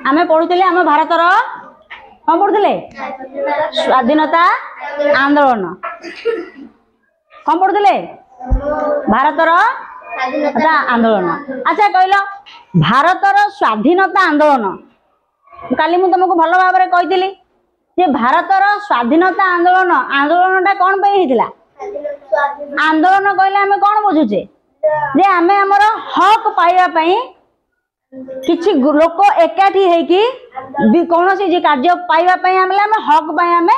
आमे पढ़ुले आम भारतर कौन पढ़ुले स्वाधीनता आंदोलन कौन पढ़ुले भारतर आंदोलन। अच्छा कहल भारतर स्वाधीनता आंदोलन काली मु तुमको भल भाव में कही जे भारतर स्वाधीनता आंदोलन आंदोलनटा कौन पे होइतिला आंदोलन कहले आमे कौन बुझुचे जे आमे हमर हक पाइबा पई किछि लोक एकाठी हेकी कौन सी कार्य पाइबा पई आमे हक पई आमे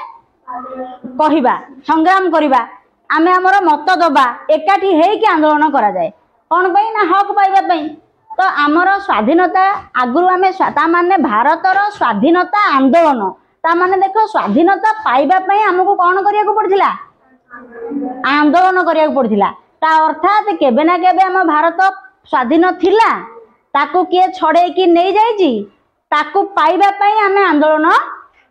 कहबा संग्राम करबा आमे हमर मत दबा एकाठी हेकी आंदोलन करा जाए कौन पई ना हक पाइबा पई। तो आमर स्वाधीनता आगु आमे ता माने भारतर स्वाधीनता आंदोलन ता माने देखो स्वाधीनता पाइबा पई हमको कौन करिया को पड़थिला आंदोलन करिया को पड़थिला। ता अर्थात केबे ना केबे हम भारत स्वाधीन थिला ताकू किए छड़े कि नहीं जाइजी ताकू पाइबा पई आमे आंदोलन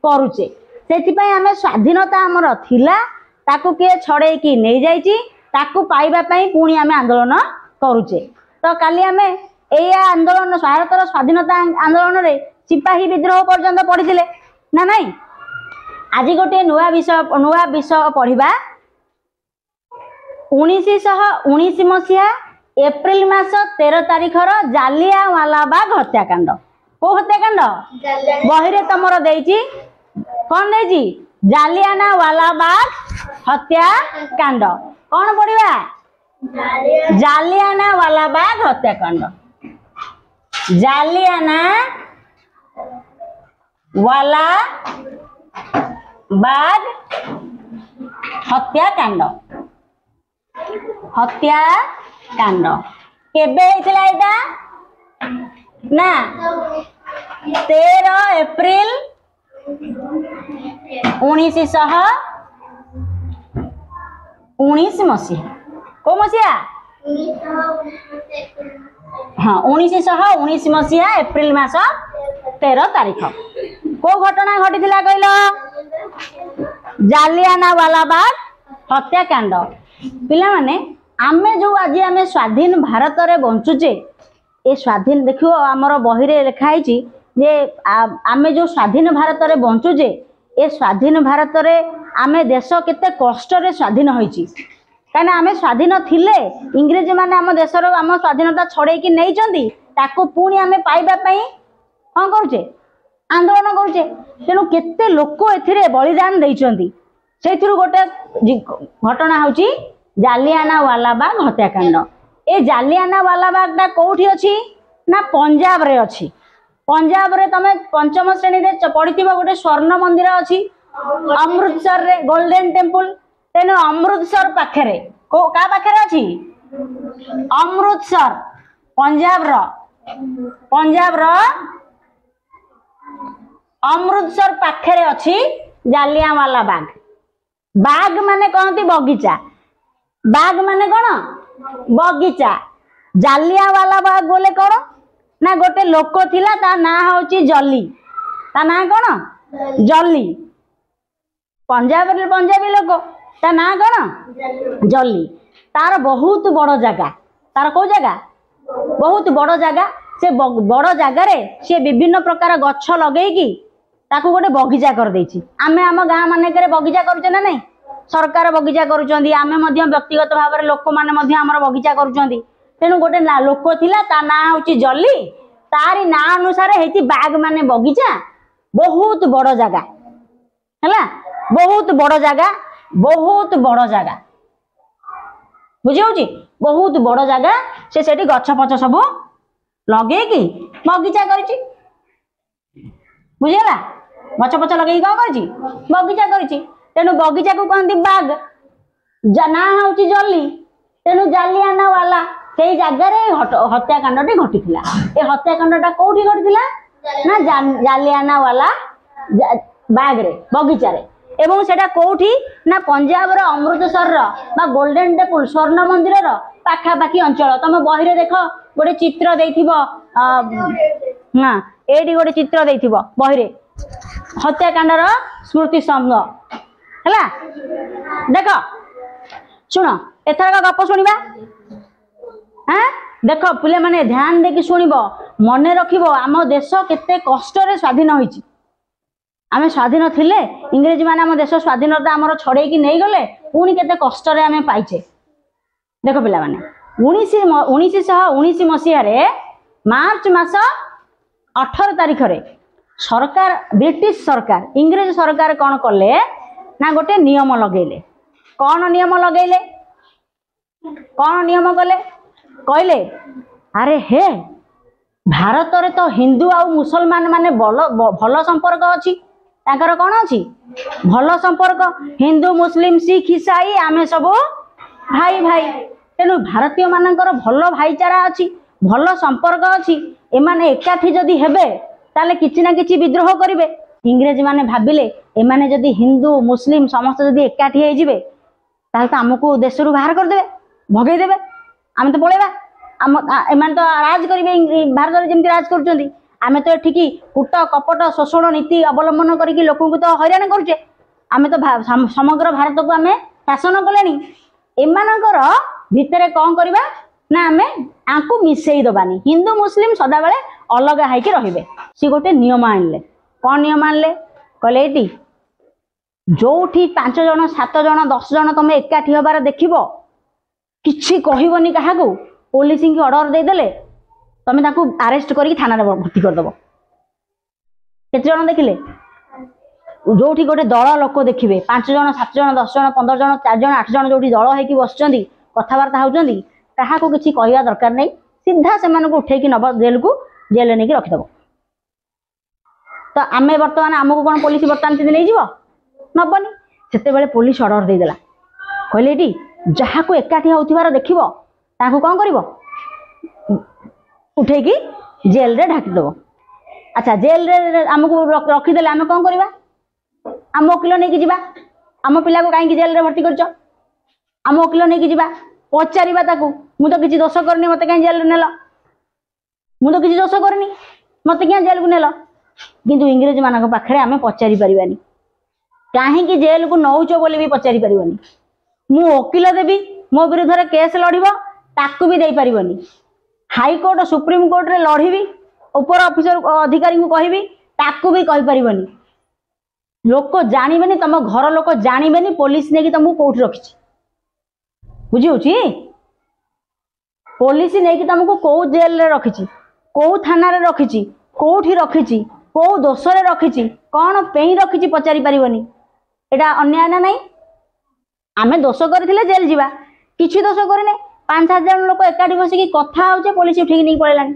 करूचे सेति पई आमे स्वाधीनता हमर थिला ताकू किए छड़े कि नहीं जाइजी ताकू पाइबा पई पुणी आमे आंदोलन करूचे। तो काली आमे ए आंदोलन भारतर स्वाधीनता आंदोलन रे सिपाही विद्रोह पर्यंत पढ़िथिले ना नहीं। आज गोटे नुआ विषय पढ़िबा 1919 मसीहा एप्रिल मास 13 तारिखर जालियावालाबाग हत्याकांड को हत्याकांड बही रे तमर देइची कौन देइची जालियावालाबाग हत्याकांड कौन पढ़िबा जालियावालाबाग हत्याकांड जालियावालाबाग हत्याकांड हत्याकांड केबे हेतिला एटा ना 13 एप्रिल 1919 मसीहा को मसीहा हाँ 1919 मसीहा एप्रिल मास 13 तारिख को घटना घटी कहल जालियावालाबाग हत्याकांड। पिला माने आमे जो आज आमे स्वाधीन भारत रे बंचुचे ए स्वाधीन देखो आमर बही रे लिखाई जे आमे जो स्वाधीन भारत रे बंचुचे ए स्वाधीन भारत रे आमे देश केते कष्ट रे स्वाधीन होईची काना आमे स्वाधीन थिले इंग्रेज माने आम देशर आम स्वाधीनता छड़े कि नहीं चंदी ताको पुणी आमे पाइबा पई कोन करूचे आंदोलन करूचे तेनु केते लोक एथिरे बलिदान देइचंदी सेथिरु गोटे घटना होची जालियावालाबाग हत्याकांड। ए जालियावालाबाग टा कोठी अछि ना पंजाब रे अछि। पंजाब रे तमे पंचम श्रेणी रे पढ़िथिबो गोटे स्वर्ण मंदिर अछि अमृतसर रे गोल्डन टेम्पल तेनो अमृतसर पाखरे को का पाखरे अछि अमृतसर पंजाब रो अमृतसर पाखरे अछि जालियावालाबाग। बाग माने कहती बगीचा बाग माने कौन बगीचा जालियावालाबाग बोले कौन ना गोटे लोक थिला ता ना होची जली ता ना कौन जली पंजाबी लोक ता ना कौन जली तार बहुत बड़ जगह तार को जगह बहुत बड़ जगह से बड़ जगार से विभिन्न प्रकार गछ लगेगी ताकू गोटे बगीचा कर देछि। आमे आम गाँ मानक बगीचा करुचे ना नहीं सरकार बगीचा करुचंदी आमे मध्य व्यक्तिगत भाव में लोक माने मध्य हमर बगीचा करुचंदी तेणु गोटे लोक थिला ता ना होची जली तारी ना अनुसार हेती बाग माने बगीचा बहुत बड़ जगह हैला बहुत बड़ जगह बुझी बहुत बड़ जगह से सेठी गछ पछ सब लगे कि बगीचा करिछि बुझेला गछ पछ लगे कौन करिछि बगीचा करिछि तेणु बगीचा को कहती बाग ना होची जली तेणु जालियावाला से जगार हत्याकांड घटी ए हत्याकांडटा कौटी घटी ना जालियावाला बाग रे बगीचा रे एवं सेटा कौटी ना पंजाब रो अमृतसर रो बा गोल्डन टेम्पल स्वर्ण मंदिर रो पाखापाखी अंचल तुम बही रे देख गोटे चित्र देथिबो ना एडी गोटे चित्र देथिबो बही रे हत्याकांडर स्मृति स्तंभ हैला देख शुण एथर गप शुणा हाँ देख पिले माने ध्यान देकी शुणव मन रखिब आम देश केते कष्ट स्वाधीन होईची आमे स्वाधीन थिले इंग्रेज माने आम देश स्वाधीनता आमर छड़े की नहीं गले पुणी केते कष्ट रे आमे पाइचे देख पिला माने 1919 मसीह मार्च मास 18 तारिख रे सरकार ब्रिटिश सरकार इंग्रेज सरकार कौन कले ना गोटे नियम लगेले कौन नियम लगेले कौन नियम कले कहले अरे हे भारत रे तो हिंदू आ मुसलमान माने भल संपर्क अच्छी ताकर कौन अच्छी भल संपर्क हिंदू मुस्लिम सिख ईसाई आमे सब भाई भाई तेणु भारतीय मानकर भल भाईचारा अच्छी भल संपर्क अच्छी एमाने एकाठी जदि हेबे ताले किछि ना किछि विद्रोह करिवे इंग्रेज माने भाबिले एमाने जदि हिंदू मुस्लिम समस्त जदि एकाठी हे जिवे ताले तो हमको देश रु बाहर कर देबे भगै देबे आमे तो पळेबा एमान तो राज करिवे भारत रे जेमति राज करचोंदी आमे तो एठिकी कूट कपट शोषण नीति अवलंबन करिकी लोकन को तो हैरान करचे आमे तो समग्र भारत को आमे शासन कलेनी एमानकर भितरे कौन करबा ना आमे आंकु मिसेई दबानी हिंदू मुस्लिम सदा बेले अलग हाइके रहिबे सी गोटे नियम आनले कौन नियम आनले कहले एटी जोठी 5 जन 7 जन 10 जन तमे एकाठी होबार देखिबो किछि कहिबोनी काहाकू पुलिस की ऑर्डर दे देले तमे ताकू अरेस्ट करी थाना रे भर्ती कर दबो केते जन देखिले जोठी गोटे दल लोक देखिबे 5 जन 7 जन 10 जन 15 जन 4 जन 8 जन जोठी दल हेकी बसचंदी कथावार्ता होचंदी काहाकू किछि कहिबा दरकार नै सीधा से मानको उठे की नब जेल नहीं रखिद तो आम बर्तमान आमको कौन पुलिस बर्तमान से नहीं जीव नबनी से पुलिस ऑर्डर देदेला कहले ये जहाँ को एकाठी होथिबार देखिबो ताकू कौन करिवो उठे की जेल रे ढाकीदेव अच्छा जेल रे आमको रखीदेले आम कौन करवा आम वकिल नहीं जीवा आम पिला को कहीं जेल रे भर्ती करछ आम वकिल नहीं जीवा पचारिबा ताकू मु तो किछि दोष करनी मते कहीं जेल रे नेल मु तो किछि दोष करनी मते क्या जेल को नेल किंतु इंग्रेज मानक पाखरे आमे पचारि परिबानी कहीं जेल को नौच बोली भी पचारि परिबानी मु वकिल देवी मो विरुद्ध रे केस लड़िबो ताकू भी दे परिबानी हाई कोर्ट सुप्रीम कोर्ट रे लड़िबी ऊपर ऑफिसर अधिकारी को कहबी ताकू भी कहि परिबानी लोक जानिबेनी तम घर लोक जानिबेनी पुलिस नेकी तुमको कोठी रखिछि बुझी होछि पुलिस नेकी तुमको को जेल रे रखिछि को थाना रे रखिछि कोठी रखिछि को दोष रे रखिछि कोन पेई रखिछि पचारि परिबनी एटा अन्याय ना नहीं आमे दोष करथिले जेल जीवा किछि दोष करने 5-7 जन लोक एकाठी बसिकी कथा होचे पुलिस उठेकी नहीं पळेलानी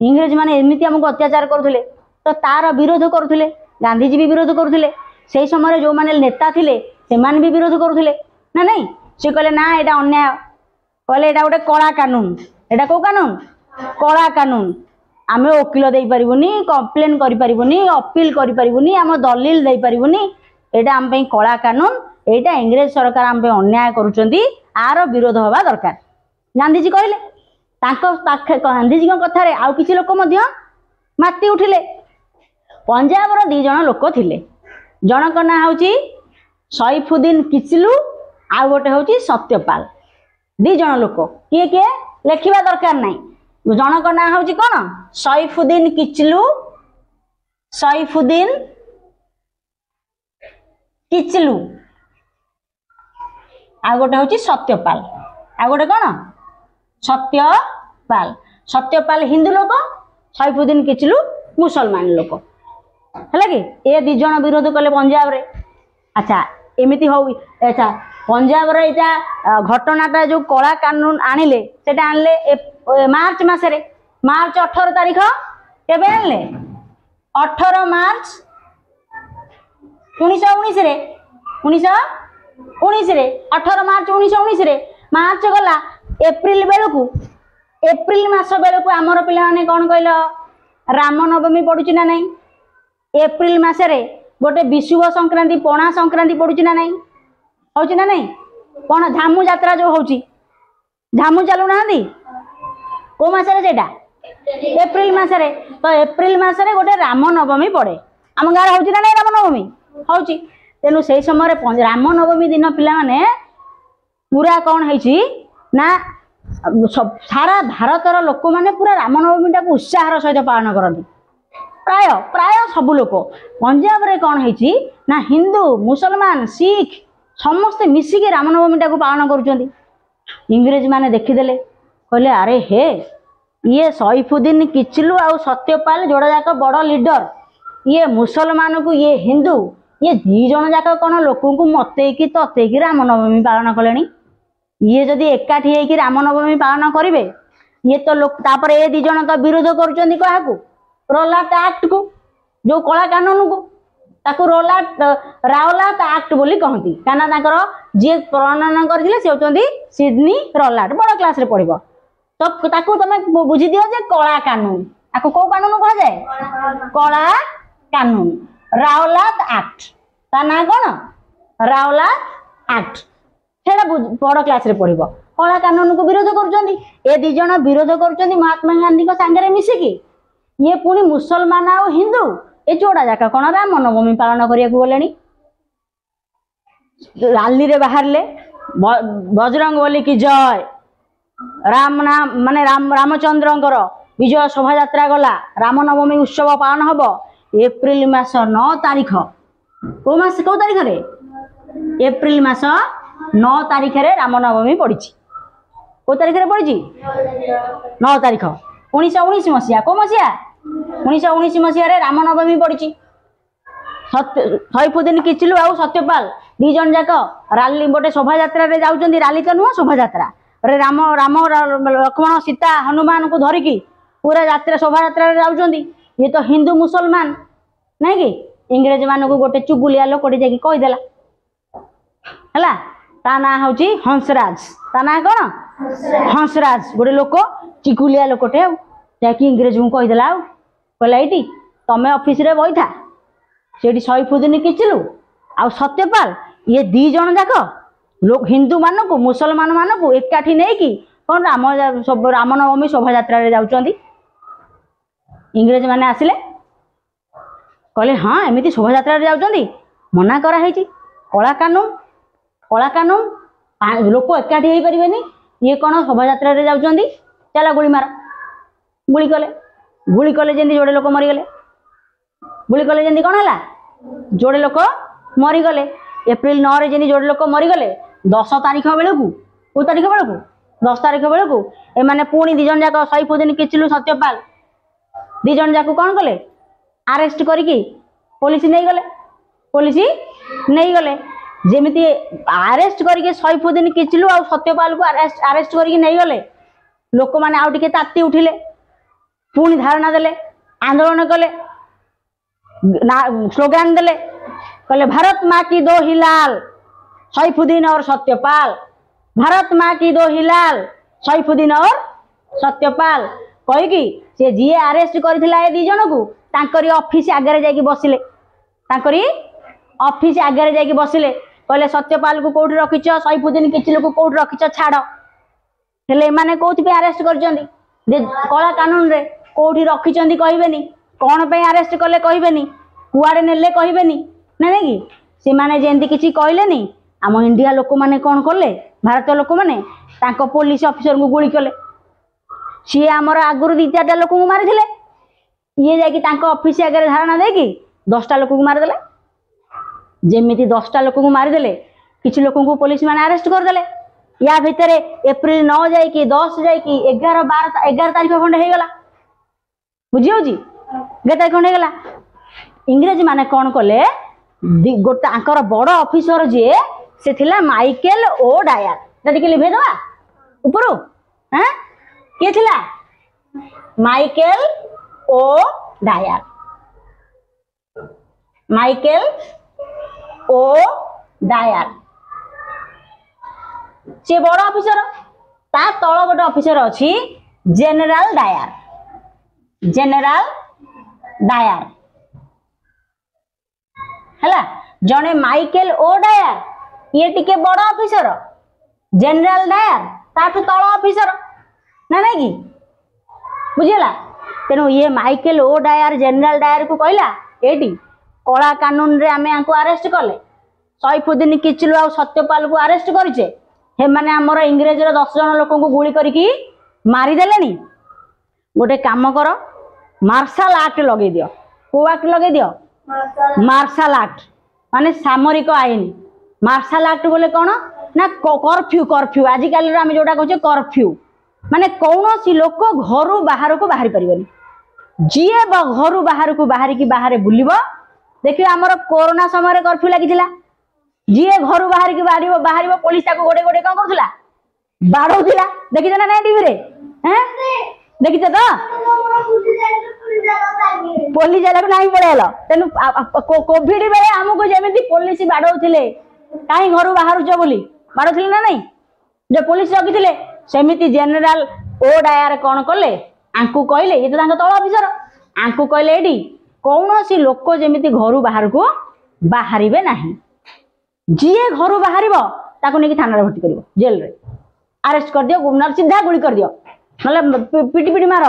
इंग्रेज माने एमिति हमको अत्याचार करथुले तो तार विरोध करथुले गांधीजी भी विरोध करथुले सेही समय जो माने नेता थिले से मान भी विरोध करथुले ना नहीं से कहले ना एटा अन्याय कहले एटा गोटे कला कानून एटा को कानून कला कानून आमे वकील दे परिबुनी कंप्लेन करि परिबुनी अपील करि परिबुनी आम दलील दे परिबुनी एटा आम पई कला कानून एटा इंग्रेज सरकार आम पे अन्याय करूचंदी आर विरोध होबा दरकार गांधीजी कहले तांको गांधीजी कथा रे आउ किछि लोक मध्य माती उठिले पंजाब रो 2 जण लोक थिले जनक ना होची सैफुद्दीन किचलू आ गोटे होची सत्यपाल 2 जण लोक किए किए लेखिबा दरकार नाही जनक ना होची कोन सैफुद्दीन किचलू सैफुद्दीन किचलू आ गोटे होची सत्यपाल आ गोटे कोन सत्यपाल सत्यपाल हिंदू लोक सैफुद्दीन किचलू मुसलमान लोक है कि ये 2 जण विरोध कले पंजाब रे अच्छा एमिति हो अच्छा पंजाब रे एटा घटनाटा जो कला कानून आनिले सेटा आनले मार्च मासरे मार्च 18 तारिख केबे आनले 18 मार्च 1919 रे 1919 रे 18 मार्च 1919 रे मार्च गला एप्रिल बेलकू एप्रिल मास बेलकू आमर पिला माने कोन कहलो रामनवमी पडुची ना नहीं एप्रिल मासरे गोटे विशुभ संक्रांति पणा संक्रांति पड़ुची ना नहीं होची ना नहीं पणा झामू यात्रा जो होची झामू चलू ना को मासरे सेटा एप्रिल मासरे तो एप्रिल मासरे गोटे रामनवमी पड़े आम गाँव होची ना नहीं रामनवमी होची तेणु से समय रामनवमी दिन पिला माने पूरा कौन है ना सारा भारतर लोक मैंने पूरा रामनवमी टाक उत्साहर सहित पालन करती प्राय प्राय सबू लोक पंजाब रे कौन है ना हिंदू मुसलमान सिख समस्ते मिसिकी रामनवमी टाक पालन करुँच इंग्रेज मैंने देखीदे कहले अरे हे ये सैफुद्दीन किचलू आ सत्यपाल जोड़ा जाक बड़ लीडर ये मुसलमान को ये हिंदू ये दी जन जाक कौन लोक को मतैकी ततैकी रामनवमी पालन कले ये जदि एकाठी होकर रामनवमी पालन करेंगे ये तो लोक तापर ये दी जन तो विरोध करुँच क्या रौलाट एक्ट को जो कला कानून को ताकू रावलाट एक्ट बोली कहती क्या जी प्रणयन करते से होती सिडनी रौलाट बड़ क्लास रे पढ़ तो ताकू तुम बुझी दियो जे कला कानून आपको कौ कानून कह जाए कला कानून रावलाट एक्ट ता ना कौन रावलाट एक्ट सेटा बड़ क्लास रे पढ़ कला कानून को विरोध कर दी जन विरोध कर महात्मा गांधी सांगे मिसिकी ये पुणी मुसलमान आ हिंदू ए जोड़ा जाक कौन रामनवमी पालन करने गले राली रे बाहर ले बजरंग बली की जय राम नाम माने रामचंद्र विजय शोभा यात्रा गला रामनवमी उत्सव पालन हम एप्रिल मास 9 तारीख कौ तारीख रे एप्रिल मास 9 तारीख रे रामनवमी पड़ी कौ तारीख रे पड़ी 9 तारीख 1919 मसीहा कौ मसीहा 1919 मसीह रामनवमी पड़ी सैफुद्दीन किचलू आ सत्यपाल दी जन जाक राली गोटे शोभा यात्रा रे जाउछंदी राली तो नुह शोभा यात्रा रे राम राम लक्ष्मण सीता हनुमान को धरिकी पूरा यात्रा शोभा यात्रा रे जाउछंदी ये तो हिंदू मुसलमान नहीं कि इंग्रेज मान को गोटे चुगुलिया लोकटे जाकि कहीदेला है ता ना हूँ हंसराज ता ना कौन हंसराज गोटे लोक चिकुलिया लोकटे जाकि इंग्रेज को कहीदेला कहला ये तमें ऑफिस रे बही था से सैफुद्दीन किचलू आ सत्यपाल ये दी जन जाक लोग हिंदू मान को मुसलमान मान को एकाठी नहीं कि कौन रामनवमी शोभा यात्रा रे जाउछंदी इंग्रेज माने आसिले कहले हाँ एमती शोभा यात्रा रे जाउछंदी मना करा है कला कानून लोक एकाठी हो पारे ये कौन शोभा यात्रा रे जाउछंदी चला गुली मार गुली कले जमी जोड़े लोक मरीगले गुली कले जमी कौन है जोड़े लोक मरीगले एप्रिल 9 रे जमी जोड़े लोक मरीगले 10 तारीख बेलू कौ तारीख बेलू 10 तारीख बेलू एमाने पुणी दी जन जाक सैफुद्दीन किचलू सत्यपाल दी जन जाक कौन कले अरेस्ट करके पुलिस नहीं गले जेमिति अरेस्ट करके सैफुद्दीन किचलू आ सत्यपाल को अरेस्ट करके नहीं गले लोक मैंने आउ टिके ताती उठिले पुणी धारणा देले आंदोलन कले स्लोगान देले कहले भारत माँ की दो हिलाल सैफुद्दीन और सत्यपाल भारत माँ की दो हिलाल सैफुद्दीन और सत्यपाल कहीकि से जी अरेस्ट करथिला ए दी जन को तांकरी ऑफिस आगे जाके बसिले तांकरी ऑफिस आगे जाके बसिले कहले सत्यपाल को कोठी रखिछ सैफुद्दीन किचलू को कोठी रखिछ छाड़ हेले माने कोथि पे अरेस्ट करजंदी जे कला कानून रे कोठी रखिछंदी कहबेनी कोन पे अरेस्ट कले कहबेनी कुआडे नेले कहबेनी ना नहीं कि से माने जेंती किछि कहलेनी आम इंडिया लोक माने कौन कले भारत लोक माने तांको पुलिस ऑफिसर को गुली कले सी आमर आगुरी दी चार लोक को मारी ये जाकि तांको ऑफिस आगे धारणा देकी 10टा लोक को मारिदेले जेमिति 10टा लोक को मारिदेले किछि लोक को पुलिस माने अरेस्ट करदेले या भितर एप्रिल 9 जाइकी 10 जाइकी 11 तारीख खंडे हो गला बुझी जी 11 तारीख खंडे गला इंग्रेज माने कौन कले गोटे आंकर बड़ ऑफिसर जी से थिला माइकेल ओ डायर टिके लिभे दवा ऊपर हाँ किए थिला Michael O Dyer Michael O Dyer से बड़ ऑफिसर ता तल गोटे ऑफिसर अच्छी जेनेराल डायर है जड़े माइकेल ओ डायर ये टिके बड़ ऑफिसर जेनेराल डायर ताठू तल ऑफिसर ना नहीं कि बुझीला तेणु ये Michael O Dyer general Dyer को कहला एटी कला कानून रे आमे आंको अरेस्ट कले सैफुद्दीन किचलू आ सत्यपाल को अरेस्ट करिचे हे माने आमर इंग्रेज 10 जन लोक को गुली करके मारिदेले। गोटे काम कर मार्शल आर्ट लगे दियो। को आक्ट लगे दियो? मार्शल आर्ट माने सामरिक आईन। मार्शल आर्ट बोले कौन ना कर्फ्यू। कर्फ्यू आजिकल आम जोटा कहे कर्फ्यू माने कौन सी लोक घर बाहर को बाहरी पारिबनी। जीए घर बाहर को बाहर बुलिब देखिए आमर कोरोना समय कर्फ्यू लगी जीए घर बाहर की बाहर पुलिस गोटे गोटे कौन करूला बाड़ौला। देखिए ना टीवी रे देखिए तो पुलिस जाला नहीं पड़ेल तेन कोविड बेले आमको जमी पुलिस बाड़ौले कहीं घर बाहर बोली बाड़ौले ना नहीं जो पुलिस रखी सेमती जेनेल ओ डायर कौन कले आंकु कहले ये तो तल अफिसर आंकु कहले एडी कौन सी लोक जमी घर बाहर को बाहर ना जीए घर बाहर नहीं थाना भर्ती कर जेल रे अरेस्ट कर दियो ना सीधा गुली कर दियो ना पिटी पिटी मार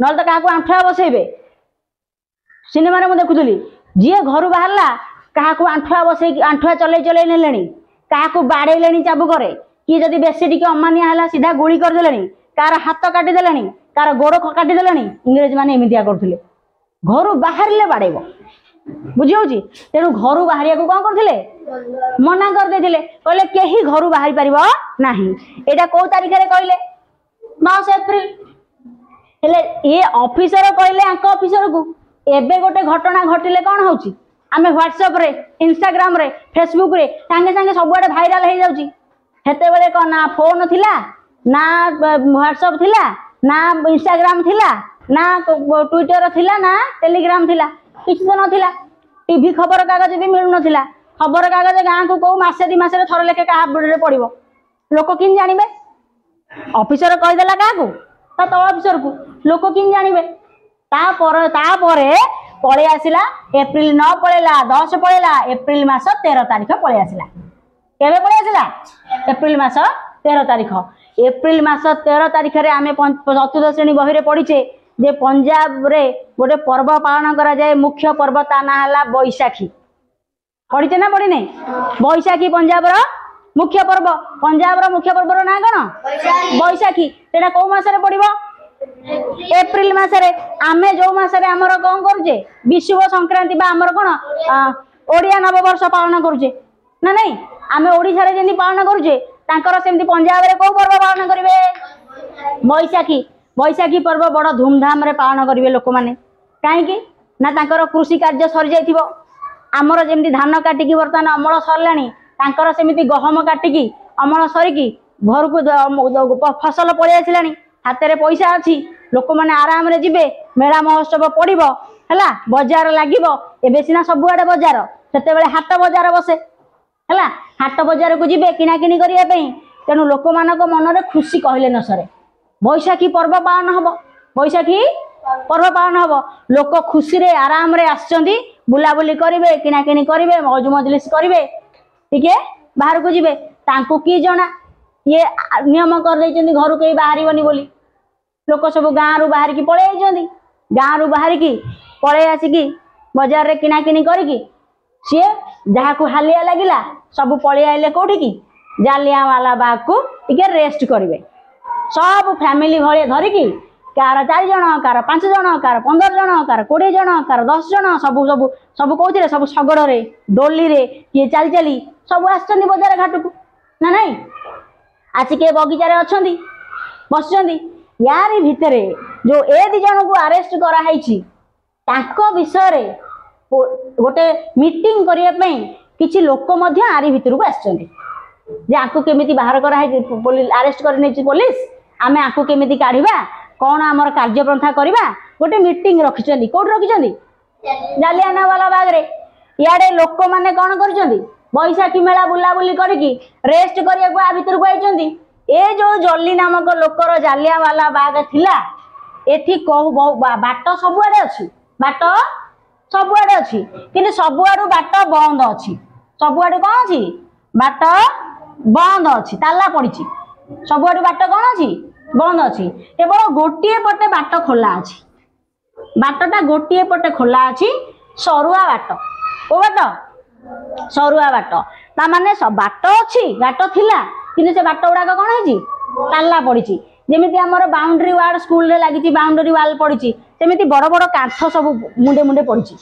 ना तो क्या आंठुआ बसैबे। सिनेमा रे देखुली जीए घर बाहरला क्या आंठुआ बसै आंठुआ चलै चलै ने क्या बाड़े चाबुक किए जदि बेसी टी अमानिया है सीधा गुली करदे कार हाथ काटिदे कार गोड़ काटिदे। इंग्रेज मैंने एमतिया करते घर बाहर बाड़ेब बुझी तेणु घर बाहर को कौन करते मना करदे कहले कहीं घर बाहर पार ना। यहाँ कौ तारीख कहले 9 एप्रिल हेले ये ऑफिसर कहले ऑफिसर को एबे गोटे घटना घटिले कौन होची आमे व्हाट्सएप रे इंस्टाग्राम रे फेसबुक रे संगे संगे सबुआडे भाइराल हो जाउची। हेते बेले कौन ना फोन थिला ना व्हाट्सएप थिला ना इंस्टाग्राम थिला ना ट्विटर थिला ना टेलीग्राम थिला किसी तो नथिला। टीवी खबर कागज भी मिलु नथिला। खबर कागज गाँ को कौ मासे 2 मास थर लेखे क्या पड़ो लोक कि जानवे ऑफिसर कहीदेला क्या तल ऑफिसर को लोक कि जानवे पलि आसला एप्रिल 9 पलैला 10 पलैला एप्रिल मास 13 तारीख पलि आसला। केबे पलि आसला एप्रिल मास 13 तारीख। एप्रिल मास 13 तारीख रे आमे 4th श्रेणी बही रे पढ़ीचे जे पंजाब रे गोटे पर्व पालन करा जाए मुख्य पर्व ता ना हला बैशाखी। पढ़ीचे ना पढ़ी नहीं बैशाखी पंजाब रो मुख्य पर्व। पंजाब रो मुख्य पर्व ना कौन बैशाखी। सेटा कौ मासरे पड़िबो एप्रिल मासरे। आमे जो मासरे हमर कौन करूचे विषुव संक्रांति बा हमर कौन ओडिया नववर्ष पालन करूचे ना नहीं आमे ओडिसा रे जेंति पालन करूचे तांकर सेमति पंजाब रे को पर्व पालन करिवे बैशाखी। बैशाखी पर्व बड़ धूमधाम रे पालन करिवे लोक माने काहेकि ना तांकर कृषि कार्य सरी जाइथिबो। आमर जेमती धान काटिकी बर्तमान अमल सरलानी तांकर सेमती गहम काटिकी अमल सरिकी घर को फसल पलि आसिलानी हाथ में पैसा अच्छी लोक मैंने आराम रे जिबे मेला महोत्सव पड़ो है बजार लगे एबे सिना सबुआडे बजार से हाट बजार बसे है हाट बजार को जिबे किणाकिणी करने तेणु लोक मान मन में खुशी कहले न सरे। बैशाखी पर्व पालन हम बैशाखी पर्व पालन हम लोक खुशी रे आराम रे आसचंदी बुलाबुली करेंगे किणाकिणी करेंगे मौज मजलिस करेंगे टिके बाहर को जिबे तांको की जना ये नियम कर देइचंदी घर कहीं बाहर बोली लोक सब गाँव रु बाहर की पलि गाँव रु बाहर की पलि आसिकी बजार रे किणाकिणी करिकी सी जहाँ को हालिया लगिला सब पलि आइले कौटी की जालियावाला बाग को टिके रेस्ट करेंगे सब फैमिली भाई धरिकी कार 4 जन कार 5 जन कार 15 जन कार 20 जन कार 10 जन सब सब सब कौन सब शगड़ रे डोली रे किए चली चली सब आसचंदी बजार घाट को ना नहीं आसिके बगीचारे अच्छी बस यार भितरे जो ए 2 जन को अरेस्ट कराई विषय रे गोटे मीटिंग करने किसी लोक आरी भितर को आसको केमी बाहर कराई अरेस्ट कर पुलिस आमे आपको केमी काढ़ा कौन आमर कार्यपंथा करवा गोटे मीटिंग रखिंट कौट रखिंट जालियानावाला बाग रे इे लोक मैंने कौन कर बैशाखी मेला बुलाबुली करके रेस्ट करने को भितर को आई ए जो जल्ली नामक लोकर जालियावाला बाग थिला एठी कहू बाट सबुआडे अच्छी बाट सबुआडे अच्छी कि सबुआडू बाट बंद अच्छी सबुआडू कौन अच्छी बाट बंद अच्छी ताला पड़ी सबुआडू बाट कौन अच्छी बंद अच्छी केवल गोटे पटे बाट खोला अच्छी बाटटा गोटे पटे खोला अच्छी सरुआ बाट को बाट सरुआ बाट ता माने सब बाट अच्छी बाट थिला କିନ୍ତୁ ସେ ବାଟ ଗୁଡ଼ାକ କ'ଣ ହେଇଛି ତାଲା ପଡ଼ିଛି। ଯେମିତି ଆମର ବାଉଣ୍ଡରୀ ୱାଲ୍ ସ୍କୁଲରେ ଲାଗିଛି ବାଉଣ୍ଡରୀ ୱାଲ୍ ପଡ଼ିଛି ସେମିତି ବଡ଼ ବଡ଼ କାନ୍ଥ ସବୁ ମୁଣ୍ଡେ ମୁଣ୍ଡେ ପଡ଼ିଛି।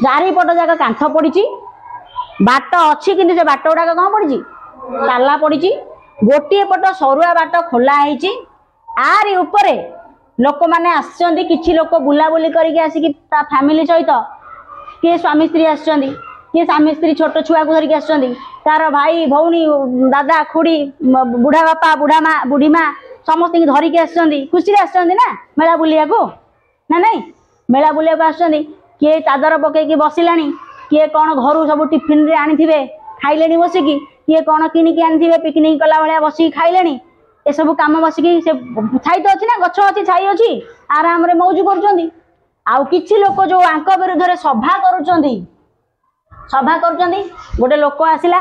ଚାରିପଟ ଯାକ କାନ୍ଥ ପଡ଼ିଛି। ବାଟ ଅଛି କିନ୍ତୁ ସେ ବାଟ ଗୁଡ଼ାକ କ'ଣ ପଡ଼ିଛି ତାଲା ପଡ଼ିଛି। ଗୋଟିଏ ପଟ ସରୁଆ ବାଟ ଖୋଲା ହେଇଛି। ଆରି ଉପରେ ଲୋକମାନେ ଆସିଛନ୍ତି। କିଛି ଲୋକ ବୁଲାବୁଲି କରିକି ଆସିକି ତା ଫ୍ୟାମିଲି ସହିତ କିଏ ସ୍ୱାମୀ ସ୍ତ୍ରୀ ଆସିଛନ୍ତି, କିଏ ସ୍ୱାମୀ ସ୍ତ୍ରୀ ଛୋଟ ଛୁଆକୁ ଧରିକି ଆସିଛନ୍ତି, ତାର ଭାଇ ଭଉଣୀ ଦାଦା ଖୁଡ଼ି ବୁଢ଼ା ବାପା ବୁଢ଼ା ମା ବୁଢ଼ୀ ମା ସମସ୍ତଙ୍କୁ ଧରିକି ଆସିଛନ୍ତି। ଖୁସିରେ ଆସିଛନ୍ତି ନା ମେଳା ବୁଲିବାକୁ ନା ନାଇଁ? ମେଳା ବୁଲିବାକୁ ଆସିଛନ୍ତି। କିଏ ଚାଦର ପକେଇକି ବସିଲାଣି, କିଏ କ'ଣ ଘରୁ ସବୁ ଟିଫିନରେ ଆଣିଥିବେ ଖାଇଲେଣି ବସିକି, କିଏ କ'ଣ କିଣିକି ଆଣିଥିବେ ପିକନିକ୍ କଲା ଭଳିଆ ବସିକି ଖାଇଲେଣି। ଏସବୁ କାମ ବସିକି ସେ ଛାଇ ତ ଅଛି ନା, ଗଛ ଅଛି ଛାଇ ଅଛି, ଆରାମରେ ମଉଜ କରୁଛନ୍ତି। ଆଉ କିଛି ଲୋକ ଯୋଉ ଆଙ୍କ ବିରୁଦ୍ଧରେ ସଭା କରୁଛନ୍ତି ଗୋଟେ ଲୋକ ଆସିଲା,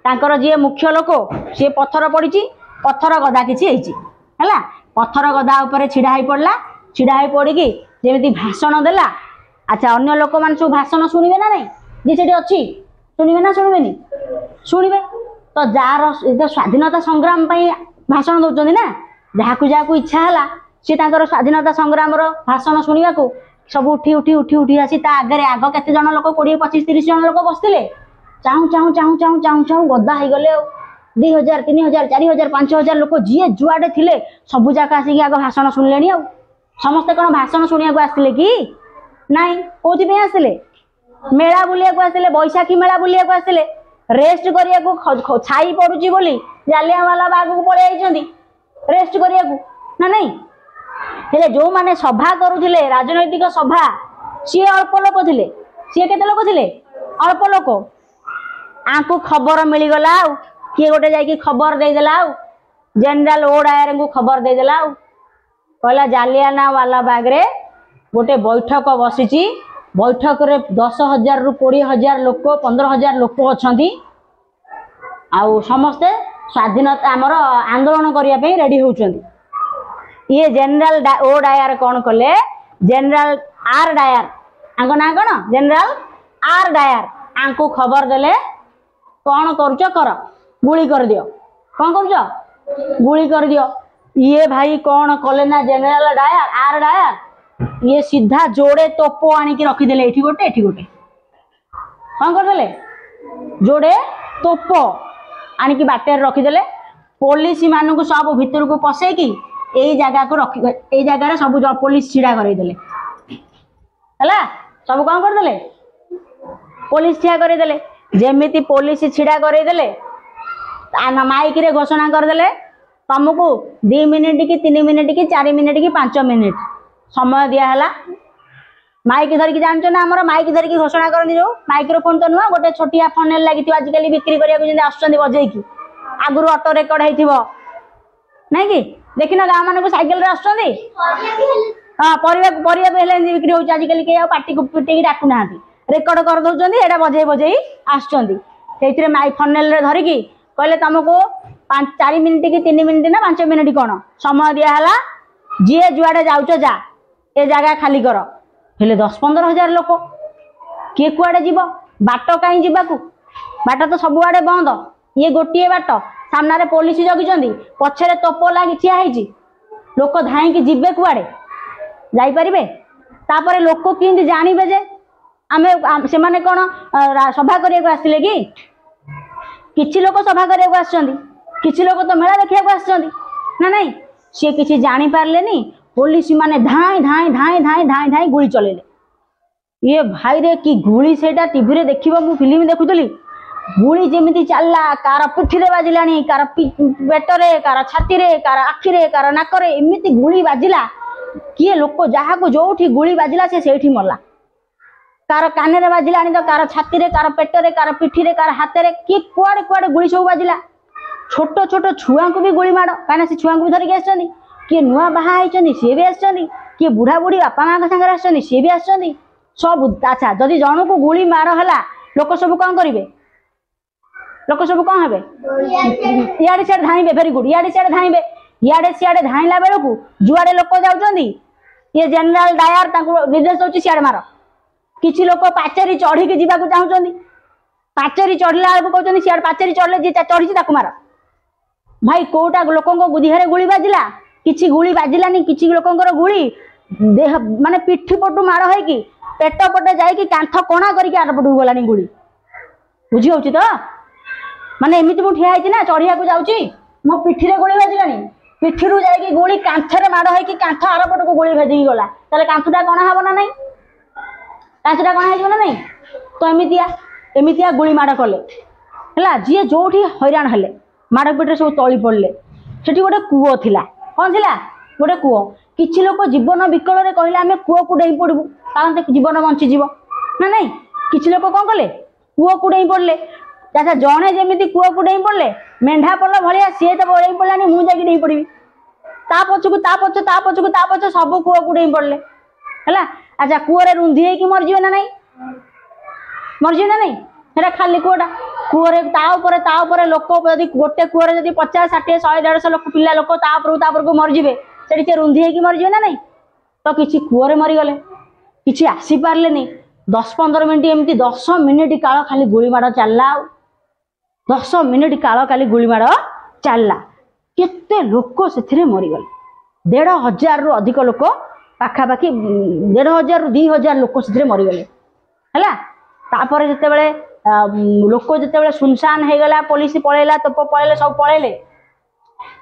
ତାଙ୍କର ଯିଏ ମୁଖ୍ୟ ଲୋକ ସିଏ ପଥର ପଡ଼ିଛି, ପଥର ଗଦା କିଛି ହେଇଛି ହେଲା। ପଥର ଗଦା ଉପରେ ଛିଡ଼ା ହେଇ ପଡ଼ିଲା। ଛିଡ଼ା ହେଇ ପଡ଼ିକି ଯେମିତି ଭାଷଣ ଦେଲା। ଆଚ୍ଛା, ଅନ୍ୟ ଲୋକମାନେ ସବୁ ଭାଷଣ ଶୁଣିବେ ନା ନାଇଁ? ଯିଏ ସେଠି ଅଛି ଶୁଣିବେ ନା ଶୁଣିବେନି? ଶୁଣିବେ ତ। ଯାହାର ସ୍ୱାଧୀନତା ସଂଗ୍ରାମ ପାଇଁ ଭାଷଣ ଦେଉଛନ୍ତି ନା, ଯାହାକୁ ଯାହାକୁ ଇଚ୍ଛା ହେଲା ସେ ତାଙ୍କର ସ୍ୱାଧୀନତା ସଂଗ୍ରାମର ଭାଷଣ ଶୁଣିବାକୁ ସବୁ ଉଠି ଉଠି ଉଠି ଉଠି ଆସି ତା ଆଗରେ, ଆଗ କେତେ ଜଣ ଲୋକ 20, 25, 30 ଜଣ ଲୋକ ବସିଥିଲେ, ଚାହୁଁ ଚାହୁଁ ଚାହୁଁ ଚାହୁଁ ଚାହୁଁ ଚାହୁଁ ଗଦା ହେଇଗଲେ। ଆଉ 2000, 3000, 4000, 5000 ଲୋକ ଯିଏ ଯୁଆଡ଼େ ଥିଲେ ସବୁ ଯାକ ଆସିକି ଆଗ ଭାଷଣ ଶୁଣିଲେଣି। ଆଉ ସମସ୍ତେ କ'ଣ ଭାଷଣ ଶୁଣିବାକୁ ଆସିଥିଲେ କି? ନାଇଁ। କୋଉଥିପାଇଁ ଆସିଥିଲେ? ମେଳା ବୁଲିବାକୁ ଆସିଥିଲେ। ବୈଶାଖୀ ମେଳା ବୁଲିବାକୁ ଆସିଥିଲେ। ରେଷ୍ଟ କରିବାକୁ ଛାଇ ପଡ଼ୁଛି ବୋଲି ଜାଲିଆଁୱାଲାବାଗକୁ ପଳେଇ ଯାଇଛନ୍ତି ରେଷ୍ଟ କରିବାକୁ ନା ନାଇଁ? ହେଲେ ଯୋଉମାନେ ସଭା କରୁଥିଲେ ରାଜନୈତିକ ସଭା, ସିଏ ଅଳ୍ପ ଲୋକ ଥିଲେ। ସିଏ କେତେ ଲୋକ ଥିଲେ? ଅଳ୍ପ ଲୋକ। ଆଙ୍କୁ ଖବର ମିଳିଗଲା। ଆଉ କିଏ ଗୋଟେ ଯାଇକି ଖବର ଦେଇଦେଲା। ଆଉ ଜେନେରାଲ ଓ ଡାୟାରଙ୍କୁ ଖବର ଦେଇଦେଲା। ଆଉ କହିଲା ଜାଲିଆଁୱାଲାବାଗରେ ଗୋଟେ ବୈଠକ ବସିଛି। ବୈଠକରେ 10,000ରୁ 20,000 ଲୋକ, 15,000 ଲୋକ ଅଛନ୍ତି। ଆଉ ସମସ୍ତେ ସ୍ୱାଧୀନତା ଆମର ଆନ୍ଦୋଳନ କରିବା ପାଇଁ ରେଡି ହେଉଛନ୍ତି। ଇଏ ଜେନେରାଲ ଓ ଡାୟାର କ'ଣ କଲେ? ଜେନେରାଲ ଆର୍ ଡାୟାର, ଆଙ୍କ ନାଁ କ'ଣ? ଜେନେରାଲ ଆର୍ ଡାୟାର। ଆଙ୍କୁ ଖବର ଦେଲେ, କ'ଣ କରୁଛ କର, ଗୁଳି କରିଦିଅ। କ'ଣ କରୁଛ? ଗୁଳି କରିଦିଅ। ଇଏ ଭାଇ କ'ଣ କଲେ ନା ଜେନେରାଲ ଡାୟାର, ଆର୍ ଡାୟାର, ଇଏ ସିଧା ଯୋଡ଼େ ତୋପ ଆଣିକି ରଖିଦେଲେ। ଏଠି ଗୋଟେ, ଏଠି ଗୋଟେ। କ'ଣ କରିଦେଲେ? ଯୋଡ଼େ ତୋପ ଆଣିକି ବାଟରେ ରଖିଦେଲେ। ପୋଲିସ ମାନଙ୍କୁ ସବୁ ଭିତରକୁ ପଶେଇକି ଏଇ ଜାଗାକୁ ଏଇ ଜାଗାରେ ସବୁ ପୋଲିସ ଛିଡ଼ା କରେଇଦେଲେ ହେଲା। ସବୁ କ'ଣ କରିଦେଲେ? ପୋଲିସ ଠିଆ କରେଇଦେଲେ। ଯେମିତି ପୋଲିସ ଛିଡ଼ା କରେଇଦେଲେ, ମାଇକରେ ଘୋଷଣା କରିଦେଲେ, ତମକୁ 2 ମିନିଟ୍ କି 3 ମିନିଟ୍ କି 4 ମିନିଟ୍ କି 5 ମିନିଟ୍ ସମୟ ଦିଆହେଲା। ମାଇକ୍ ଧରିକି ଜାଣିଛ ନା, ଆମର ମାଇକ୍ ଧରିକି ଘୋଷଣା କରନ୍ତି ଯୋଉ, ମାଇକ୍ରୋଫୋନ୍ ତ ନୁହଁ, ଗୋଟେ ଛୋଟିଆ ଫନେଲ ଲାଗିଥିବ ଆଜିକାଲି ବିକ୍ରି କରିବାକୁ ଯେମିତି ଆସୁଛନ୍ତି ବଜେଇକି। ଆଗରୁ ଅଟୋ ରେକର୍ଡ ହେଇଥିବ ନାଇଁ କି? ଦେଖିନ ଗାଁ ମାନଙ୍କୁ ସାଇକେଲରେ ଆସୁଛନ୍ତି? ହଁ, ପରିବା ବି ହେଲେ ଏମିତି ବିକ୍ରି ହେଉଛି ଆଜିକାଲି। କେହି ଆଉ ପାଟିକୁ ପିଟେଇକି ଡାକୁନାହାନ୍ତି, ରେକର୍ଡ କରିଦେଉଛନ୍ତି। ଏଇଟା ବଜେଇ ବଜେଇ ଆସୁଛନ୍ତି। ସେଇଥିରେ ମାଇକ୍ ଫନେଲରେ ଧରିକି କହିଲେ ତମକୁ 4 ମିନିଟ୍ କି 3 ମିନିଟ୍ ନା 5 ମିନିଟ୍ କ'ଣ ସମୟ ଦିଆହେଲା। ଯିଏ ଯୁଆଡ଼େ ଯାଉଛ ଯା, ଏ ଜାଗା ଖାଲି କର। ହେଲେ 10-15 ହଜାର ଲୋକ, କିଏ କୁଆଡ଼େ ଯିବ? ବାଟ କାହିଁ ଯିବାକୁ? ବାଟ ତ ସବୁଆଡ଼େ ବନ୍ଦ। ଇଏ ଗୋଟିଏ ବାଟ, ସାମ୍ନାରେ ପୋଲିସ ଜଗିଛନ୍ତି, ପଛରେ ତୋପ ଲାଗି ଠିଆ ହେଇଛି। ଲୋକ ଧାଇଁକି ଯିବେ କୁଆଡ଼େ? ଯାଇପାରିବେ? ତାପରେ ଲୋକ କେମିତି ଜାଣିବେ ଯେ ସେମାନେ କ'ଣ ସଭା କରିବାକୁ ଆସିଥିଲେ କି? କିଛି ଲୋକ ସଭା କରିବାକୁ ଆସିଛନ୍ତି, କିଛି ଲୋକ ତ ମେଳା ଦେଖିବାକୁ ଆସିଛନ୍ତି ନା ନାଇଁ? ସିଏ କିଛି ଜାଣିପାରିଲେନି। ପୋଲିସ ମାନେ ଧାଇଁ ଧାଇଁ ଧାଇଁ ଧାଇଁ ଧାଇଁ ଧାଇଁ ଗୁଳି ଚଲେଇଲେ। ଇଏ ଭାଇରେ କି ଗୁଳି! ସେଇଟା ଟିଭିରେ ଦେଖିବ, ମୁଁ ଫିଲ୍ମ ଦେଖୁଥିଲି। ଗୁଳି ଯେମିତି ଚାଲିଲା, କାର ପିଠିରେ ବାଜିଲାଣି, କାର ପେଟରେ, କାର ଛାତିରେ, କାର ଆଖିରେ, କାର ନାକରେ, ଏମିତି ଗୁଳି ବାଜିଲା। କିଏ ଲୋକ ଯାହାକୁ ଯୋଉଠି ଗୁଳି ବାଜିଲା ସେ ସେଇଠି ମଲା। କାର କାନରେ ବାଜିଲାଣି ତ, କାର ଛାତିରେ, କାର ପେଟରେ, କାର ପିଠିରେ, କାର ହାତରେ, କିଏ କୁଆଡ଼େ କୁଆଡ଼େ ଗୁଳି ସବୁ ବାଜିଲା। ଛୋଟ ଛୋଟ ଛୁଆଙ୍କୁ ବି ଗୁଳି ମାଡ଼, କାହିଁକିନା ସେ ଛୁଆଙ୍କୁ ବି ଧରିକି ଆସିଛନ୍ତି। କିଏ ନୂଆ ବାହା ହେଇଛନ୍ତି ସିଏ ବି ଆସିଛନ୍ତି, କିଏ ବୁଢ଼ା ବୁଢ଼ୀ ବାପା ମାଙ୍କ ସାଙ୍ଗରେ ଆସିଛନ୍ତି ସିଏ ବି ଆସିଛନ୍ତି ସବୁ। ଆଚ୍ଛା, ଯଦି ଜଣକୁ ଗୁଳି ମାଡ଼ ହେଲା, ଲୋକ ସବୁ କ'ଣ କରିବେ? ଲୋକ ସବୁ କ'ଣ ହେବେ? ଇଆଡ଼େ ସିଆଡ଼େ ଧାଇଁବେ। Very good. ଇଆଡ଼େ ସିଆଡ଼େ ଧାଇଁବେ। ଇଆଡ଼େ ସିଆଡ଼େ ଧାଇଁଲା ବେଳକୁ ଯୁଆଡ଼େ ଲୋକ ଯାଉଛନ୍ତି, ଇଏ ଜେନେରାଲ ଡାୟାର ତାଙ୍କୁ ନିର୍ଦ୍ଦେଶ ଦେଉଛି ସିଆଡ଼େ ମାର। କିଛି ଲୋକ ପାଚେରୀ ଚଢ଼ିକି ଯିବାକୁ ଚାହୁଁଛନ୍ତି, ପାଚେରୀ ଚଢ଼ିଲା ବେଳକୁ କହୁଛନ୍ତି ସିଆଡ଼େ ପାଚେରୀ ଚଢ଼ିଲେ ଯିଏ ଚଢ଼ିଛି ତାକୁ ମାର। भाई कोटा लोकों देहरे गुली बाजिला किछि गुली बाजिलानी किछि लोकों गुली देह माने पिठी पटु माड़ है कि पेट पटे जाई कांथ कणा करके आर पटु गलानी गुली बुझी होउची तो माने एमिति मु ठिया है ना चढ़िया को जाउची मो पिठी रे गुली बाजिलानी पिठी रु जाई गुली कांथ रे माड़ है कि कांथ आर पट को गुली भेजी गला ताले कांथटा कणा हबो ना नहीं कांथटा कणा हेजो ना नहीं तो एमितिया गुली माड़ कले हला जी जोठी हैरान हेले माड़ पिटे सब तली पड़ले सेठी गोटे कूओ थिला कौन थिला गोटे कूओ किछि लोक जीवन विकल रे कहले आमे कूओ को डेई पड़बू कारण जीवन बंची जीव ना नहीं किछि लोक कोन कले कूओ को डेई पड़ले अच्छा जणे जेमिति कूओ को डेई पड़ले मेंढा पड़ला भलिया सिए तो डेई पड़लानी मु जाकी डेई पड़बी ता पछकु सब कूओ को डेई पड़ले हला अच्छा कूओ रे रुंधी है कि मर जीवे ना नहीं मर जीवे ना नहीं हेरा खाली कूओटा कूओरे ता ऊपर लोक यदि गोटे कूओरे यदि 50 60 100 150 लोक पिला लोक तापर को मरजिबे सेठी से रुंधी है कि मरजिबे ना नहीं तो किछि कूओरे मरीगले किछि आसी पारले नहीं 10-15 मिनिट एमती 10 मिनिट काल खाली गुलीमाड़ चलला 10 मिनिट काल खाली गुलीमाड़ चलला केते लोक सेथिरे मरीगले 1500 रु अधिक लोक पाखापाखि 1500 रु 2000 लोक सेथिरे मरीगले हला तापर जेतेबेले लोक जिते सुनसान हो गला पुलिस पलैला तोप पलैले सब पलैले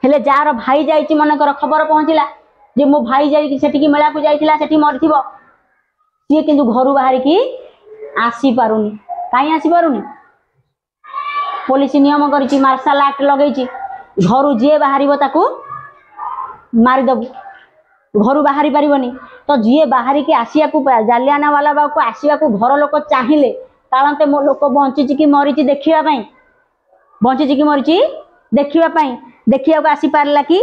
हेले जार भाई जाइए मनकर खबर पहुँचला जे मो भाई जाइए मेला को जाइला सेठी मरथिबो सी किंतु घर बाहर की आसी पारुनी कहीं आसी पारुनी पुलिस नियम करिछि मार्शल आर्ट लगेछि घर जी बाहर ताकू मारिदेबू घर बाहरी पारिबनी तो जी बाहर की आसिया जालियाना वाला बाग को आसवा घर लोक चाहिए कारण मो लोक बंची कि मरीची देखा बंची कि मरीची देखा आसी पारला कि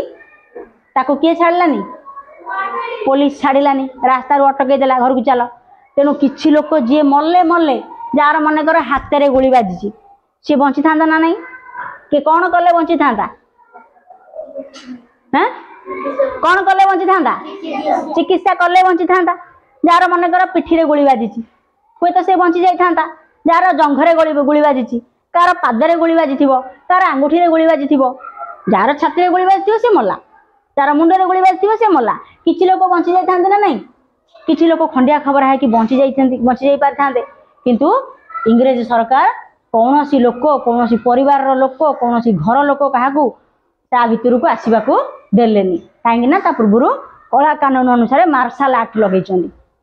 ताको किए छाड़लानी पुलिस छाड़लानी रास्ता अटकई देला घर को चल तेणु किछि लोक जी मल्ले मल्ले जार मनकर हाथ में गुली बाजी सी बंची था ना नहीं कि कौन कले बंची था कौन कले बंची था चिकित्सा कले बंची था जार मनकर पिठी गुली बाजी हुए तो से बंची जाता जार जंघरे गुली बाजी कार पादरे गुली बाजी कार आंगुठी रे गुली बाजी जार छाती रे गुली बाजी से मला जार मुंडे गुली बाजी से मला किछि लोक बंची जाता ना नहीं किछि लोक खंडिया खबर है कि बंची जाई पारि किंतु इंग्रेज सरकार कौन सी लोक कौन सी परिवार लोक कौन सी घर लोक क्या ता भितर को आसवा को देलेनी कहीं पूर्व कला कानून अनुसार मार्शल आर्ट लगे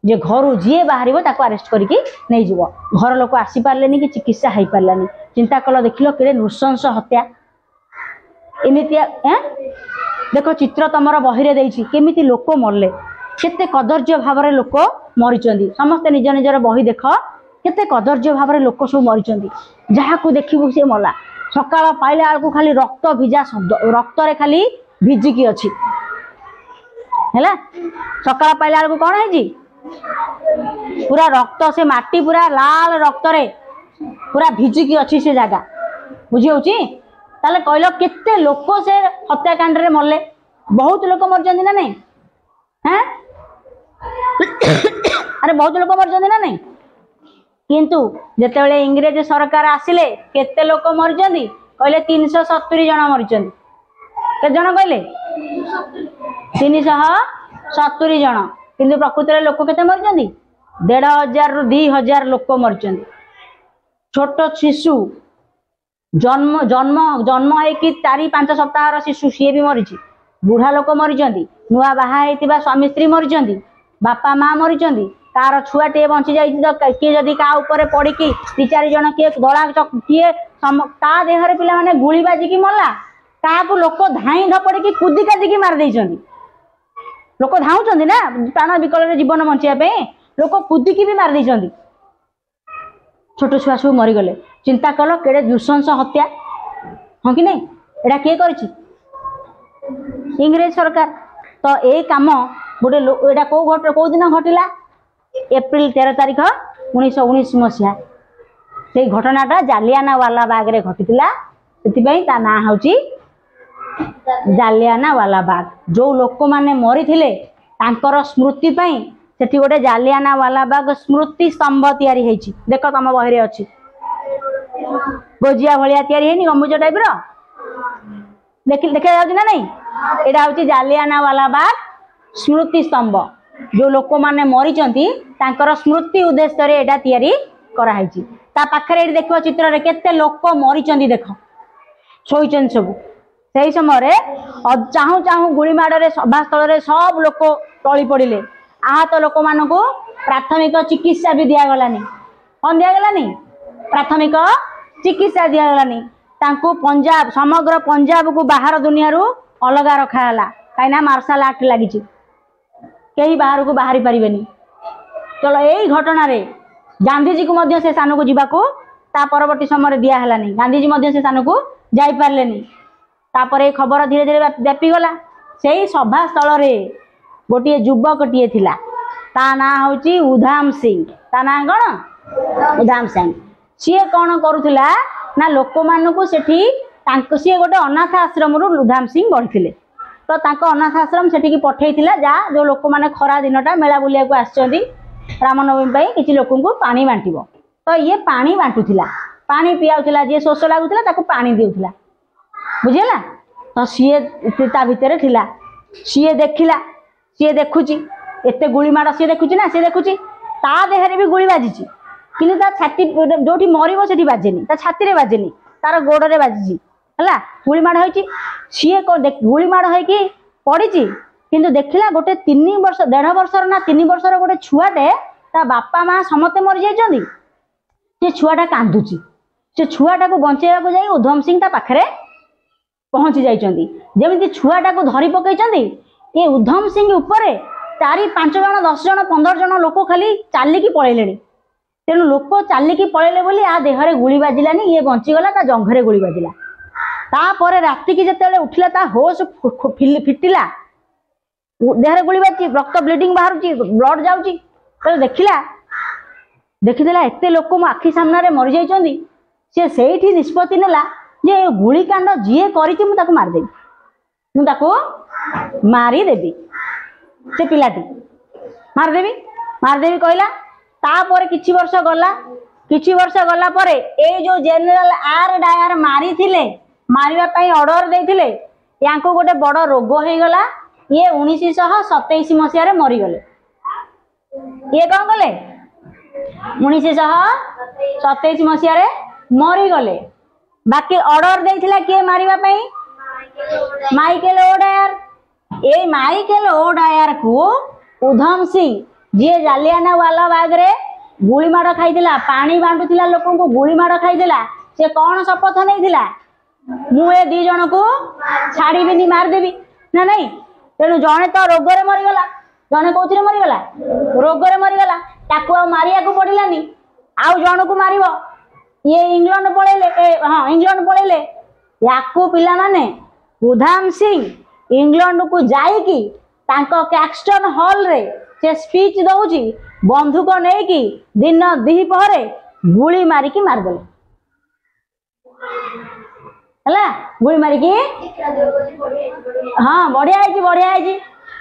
जे घर जी बाहर अरेस्ट करके नहीं जीव घर लोक आसी पारे कि चिकित्सा हो पारानी चिंता कल देखिल कि नृशंस हत्या एमती देख चित्र तुम बहिरे देछि केमिति लोक मरले केते कदर्य भाव लोक मरीचंदी समस्ते निज निजर बही देख केते कदर्य भाव लोक सब मरीचंदी जहाँ को देखिबु से मला सकाळ पाइला आलकु खाली रक्त भिजा शब्द रक्त रे खाली भिजिकी अछि हैला सकाळ पाइला आलकु कोन है जी पूरा रक्त से माटी पूरा लाल रक्त रे पूरा भिजिकी अच्छी से जगह बुझी होची ताले कहलो केते लोक से हत्याकांड रे मरले बहुत लोक मर जंदी ना नहीं हैं अरे बहुत लोक मर जंदी ना नहीं किंतु जेतेबेले इंग्रेज सरकार आसिले केते लोक मर जंदी कहले 370 जन मर जंदी के जन कहले 370 जन किंतु प्रकृत में लोक केते मर जंदी 1500 रु 2000 लोक मर जंदी छोट शिशु जन्म जन्म जन्म है कि 4-5 सप्ताह शिशु सी भी मरी बुढ़ा लोक मरी नुआ बाहा होता स्वामी स्त्री मरी बापा माँ मरी तार छुआ टे बंची जाइए किए जदि क्या ऊपर पड़ी 2-4 जन किए दला किए ता देहरे पिला माने गुली बाजिकी मरला क्या लोक धाई धपड़ी कूदी कादिकी मार देइछंदी लोक धाउछंदी ना प्राण विकल जीवन बंचापे लोक कूदिकी भी मार देइछंदी छोट छुआ सब मरीगले चिंता कल केड़े नृशंस हत्या हाँ कि नहीं एटा किए करिछि इंग्रेज सरकार तो ए काम गोटे एटा कौ दिन घटिला एप्रिल 13 तारिख 1919 मसीहा से घटनाटा जालियाना वाला बाग रे घटिला से ता ना हूँ जालियाना वाला बाग जो लोक माने मरी थिले तांकर स्मृति पई सेठी गोटे जालियाना वाला बाग स्मृति स्तंभ तैयारी हेछि देख तम बहिरे अछि गोजिया भलिया तैयारी हेनी गम्बुज टाइप रो देखा जाऊँ ना नहीं यहाँ हूँ जालियानवाला बाग स्मृति स्तंभ जो लोक मैंने मरीचंती तांकर स्मृति उद्देश्य रे एटा तैयारी कराई ता पाखरे एठी देखो चित्र रे केते लोक मरीचंती देख शोइचन सब से समय चाहू चाहू गुड़ीमाड़ सभास्थल रे सब लोक टली पड़े आहत लोक मान प्राथमिक चिकित्सा भी दिगलानी कौन दिगलानी प्राथमिक चिकित्सा दिगलानी तांको पंजाब समग्र पंजाब को बाहर दुनिया रू अलग रखाला कहीं मार्शल आर्ट लगी कहीं बाहर को बाहरी पारिबेनी चलो यही घटना रे गांधीजी को मध्य से स्थान को जीवाको ता परवर्ती समय दिया हलानी गांधीजी मध्य से स्थान को जाई पारलेनी तापर खबर धीरे धीरे व्यापी गला से सभा स्थल रे गोटे युवकटीए थिला ता ना होची उधाम सिंह ता ना कौन उधाम सिंह सी कौन करुला ना लोक मानू सेठी सी गोटे अनाथ आश्रम रु उधाम सिंह बढ़ी तो तांको अनाथ आश्रम सेठी पठे जा जो लोक मैंने खरा दिनटा मेला बुलिया को आसचंदी रामनवमी किसी लोक को पानी बांटिब तो ये पानी बांटुला पानी पियाला जी शोष लगुला ताको पानी देउथला बुझेला तो सीए ता भितर थिला सीए देखिला सीए देखुची एते गुली माड़ सीए देखुची ना सी देखुची ता देहरे भी गुली बाजी किंतु ता छाती जोठी मरिबो सेठी बाजेनी ता छाती रे बाजेनी तार गोड़ रे बाजी है गुली माड़ होइची सीए गुली माड़ होइकी पड़ी किंतु देखिला गोटे 3 वर्ष 1.5 वर्षर ना 3 वर्षर गोटे छुआटे ता बापा माँ समस्ते मरी जाइछंदी से छुआटा कांदुची से छुआटा को बंचेवा को जाई उधम सिंह ता पाखरे पहुंची जाइछंदी जेमिति छुआटा को धरी पकईचंदी ये उधम सिंह उपरे 4-5 जन 10 जन 15 जन लोक खाली चालिकी पळेलेनी तेणु लोक चालिकी पळेले बोली आ देहरे गुली बाजिलानी ये बंचीगला ता जंघरे गुली बाजिला तापर राति की जेतेबेले उठिला ता होश फिटिला देहरे गुली बाजी रक्त ब्लीडिंग बाहर ब्लड जाउची तो देखिदेला एते लोक मो आखि सामने मरी जाइछंदी से सेठी निष्पत्ति नेला जे गुलिकांड जी करिछि मु ताको मारदेबी मु ताको मारिदेबी से पिलाटी मारदेबी कहला तापर किछि वर्ष गला परे ए जो जनरल आर डायर मारी थिले मारिबा पई ऑर्डर देथिले यांको गोटे बड़ रोग हो गला ये 1927 मसीह मरीगले ये कौन कले 1927 मसीह मरीगले बाकी ऑर्डर देथिला किए मारिबा पई माइकेल ओडायर ए माइकेल ओडायर को उधम सिंह जी जालियानवाला बाग रे गुली माड़ खाइला पानी बांटुला लोक को गुली माड़ खाइला से कौन शपथ नहीं मुझे 2 जन को छाड़बी मारदेवी ना नहीं तेणु जड़े तो रोग मरीगला जड़े कौन मरीगला रोग मरीगला ताकू मारिया को पड़ानी आउ जन को मार ये इंग्लैंड पलैले हाँ इंग्लैंड पलैले या पिला माने उधाम सिंह इंग्लैंड को जाइकी कैक्सटन हॉल रे से स्पीच दौची बंधुक नहीं दिन 2 पहरे गुली मारिकी मारदेले है गुली मारिकी हाँ बढ़िया है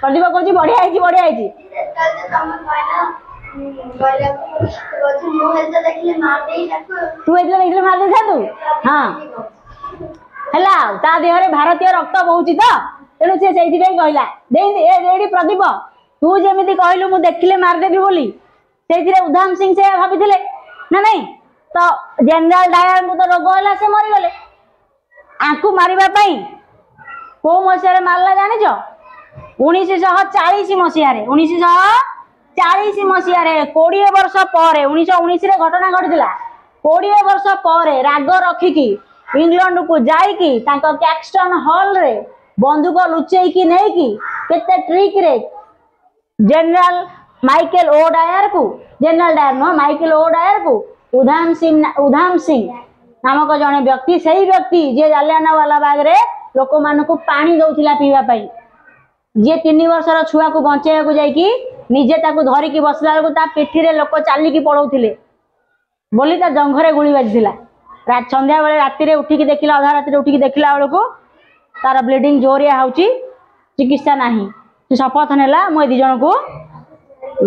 प्रदीप कौच बढ़िया है तू एतले मार दे तू हाँ है ता देहरे भारतीय रक्त बहुची तो तेणु सी से कहला दे प्रदीप तू जमी कहलु मु देखिले मारदेवी बोली से उधाम सिंह से भाभी ना नहीं तो जनरल डायर को तो रोग है से मरीगले आंकु मारिबा पई को मसीह मारला जानिछ 1940 मसीह 1940 मसीह 20 वर्ष पर 1919 रे घटना घटिला 20 वर्ष पर राग रखिकी इंग्लैंड को जाइकी तांको कैक्सटन हॉल रे बंदूक लुचेकी नेकी केते ट्रिक रे जनरल माइकेल ओडायर को जनरल डायर नो माइकेल ओडायर को उधाम सिंह नामक जड़े व्यक्ति सही व्यक्ति जे जालियानवाला बाग रे लोक मानकु पानी दउथिला पीवा पई जे 3 वर्षर छुआ को बंचेया को जाइकी निजे ताकू धरिकी बसला बेलू ता पिठी रे लोक चालिकी पड़ौथिले बोली ता जंघरे गुली बाजिला संध्या बेले राति रे उठिकी देखिला अधा राति रे उठिकी देखिला बेलू तार ब्लीडिंग जोरिया होउची चिकित्सा नाही से शपथ नेला मु 2 जन को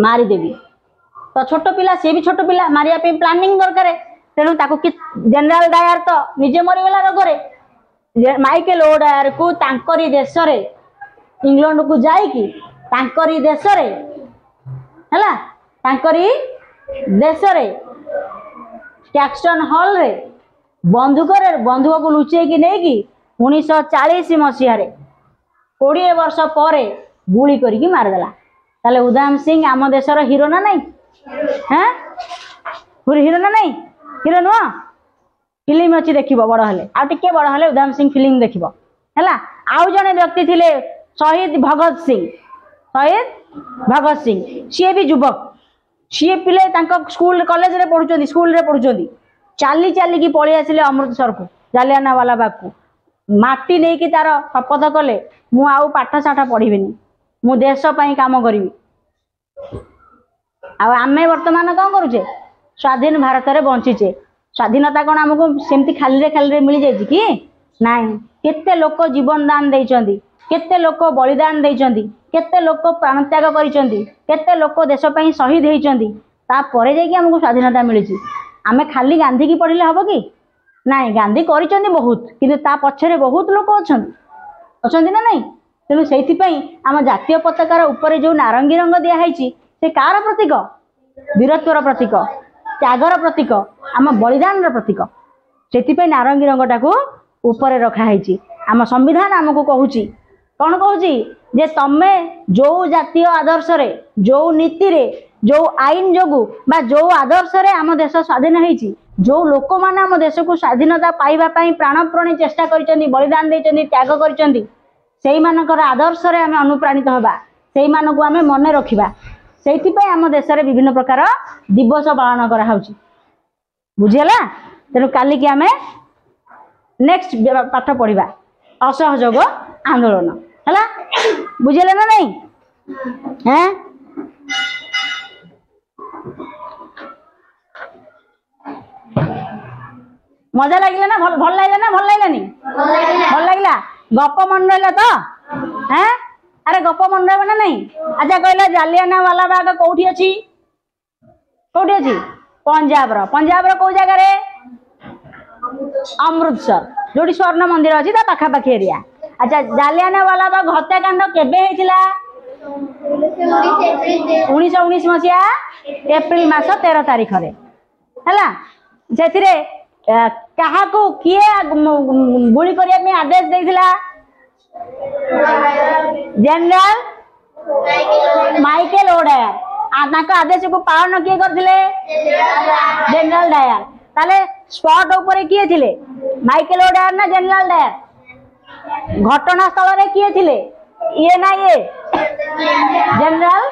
मारिदेवी तो छोट पिला से भी छोट पिला मारिया पे प्लानिंग दरकार तेणु ताकू कि जनरल डायर तो निजे मरीगला रोग माइकेल ओडायर को तांकरी देश रे इंग्लैंड को जाइकी तांकरी देश रे हैला तांकरी देश रे टैक्सटन हॉल रे बंधुक को लुचेकी नहीं कि 1940 मसीह 20 वर्ष पर गुली करिकी मारदेला ताले उधम सिंह आम देशर हिरो ना नहीं हाँ हिरो ना नहीं हिरो नुह फिल्म अच्छी देखिब बड़ हेले आ टिके बड़ हेले उधम सिंह फिल्म देखिब हैला आउ जने व्यक्ति थिले शहीद भगत सिंह सी भी युवक सी पिले स्कूल कॉलेज रे पढ़ुचंदी स्कूल रे पढ़ुचंदी चाली चाली की पळी आसिले अमृतसर को जालियानवाला बाग को माटी नहीं कि तार शपथ कले मु आउ पाठ साठ पढ़िबिनी मु देश पई काम करिवि आमे वर्तमान कौन करुचे स्वाधीन भारत रे बंचीचे स्वाधीनता कौन आमको सेमती खाली मिल जाए कि नाई केते लोक जीवन दान देइचंदी केते लोक बलिदान देइचंदी केते लोक प्राण त्याग करिचंदी केते लोक देश पई शहीद होइचंदी ता परे जाय कि हमको स्वाधीनता मिलिची आमे खाली गांधी की पढ़िले हबो कि नाई गांधी करिचंदी बहुत किंतु ता पछरे बहुत लोक अछंदी ना नहीं तेणु से आम जातीय पताकार ऊपर जो नारंगी रंग दिखाई से कार प्रतीक वीरत्वर प्रतीक त्यागर प्रतीक आम बलिदान प्रतीक से नारंगी रंगटा को ऊपर रखाई आम संविधान आमको कहूँ कौन कहूँ जे तमे जो जातीय आदर्श रे जो नीति रे जो आईन जोगु बा जो आदर्श रे आम देश स्वाधीन होती जो लोक मैंने आम देश को स्वाधीनता पाइबा प्राणप्राणी चेष्टा करिसेंती बलिदान देइसेंती त्याग करिसेंती सेई मानकर आदर्श रे आमे अनुप्राणित होबा सेई मानको आमे मने रखिबा सेति पई आम देश रे विभिन्न प्रकार दिवस पालन करा होउची बुझियला तेनु काली कि आमे नेक्स्ट पाठ पढ़िबा असहयोग आंदोलन हला बुझियले ना नहीं हैं मजा लगे ना भल लगे ना भल लगलानी भल लगला गप मन रहा तो हैं अरे गप मन रहा ना नहीं अच्छा कहला जालियानवाला बाग कौटी अच्छी पंजाब रो कौ जगह रे अमृतसर जो स्वर्ण मंदिर अच्छी पाखापाखि एरिया अच्छा जालियानवाला बाग हत्याकांड केबे हेतिला 1919 मसीहा एप्रिल मास 13 तारीख रे हैला जेथिरे काहाकू किए गुली करिया में आदेश देइथिला जनरल माइकेल ओडायर आदेश को पालन किए करथिले जनरल डायर ताले स्पॉट ऊपर किए थिले माइकेल ओडायर ना जनरल डायर घटना स्थल रे किए थिले ये ना ये जनरल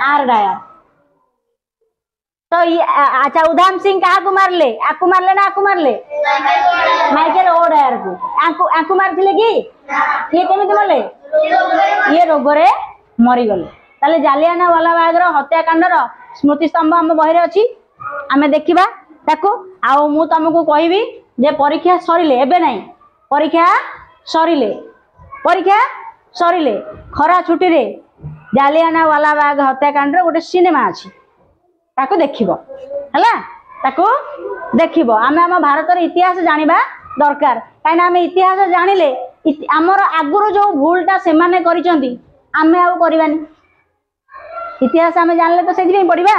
आर डायर तो ये अच्छा उधम सिंह क्या मारले आपको मारले ना आपको मारले माइकेल ओडायर को आंकु मारथिले कि ये केमिति मारले ये रोग रे मरी गले ताले जालियानवाला बाग रो हत्याकांड रो स्मृति स्तंभ हम बहिरे अछि आमे देखिबा ताको आ मु तुमको कहबी जे परीक्षा सरिले एबे नहीं परीक्षा सरिले खरा छुट्टी रे जालियानवाला बाग हत्याकांड रो गोटे सिनेमा अछि ताको देखिबो हला ताको देखिबो आमे हम भारत रे इतिहास जानिबा दरकार काइना आमे इतिहास जानिले हमर आगुरो जो भूलटा से माने करिसंती आमे आउ करबानी इतिहास आमे जानले तो सेथि पढ़िबा।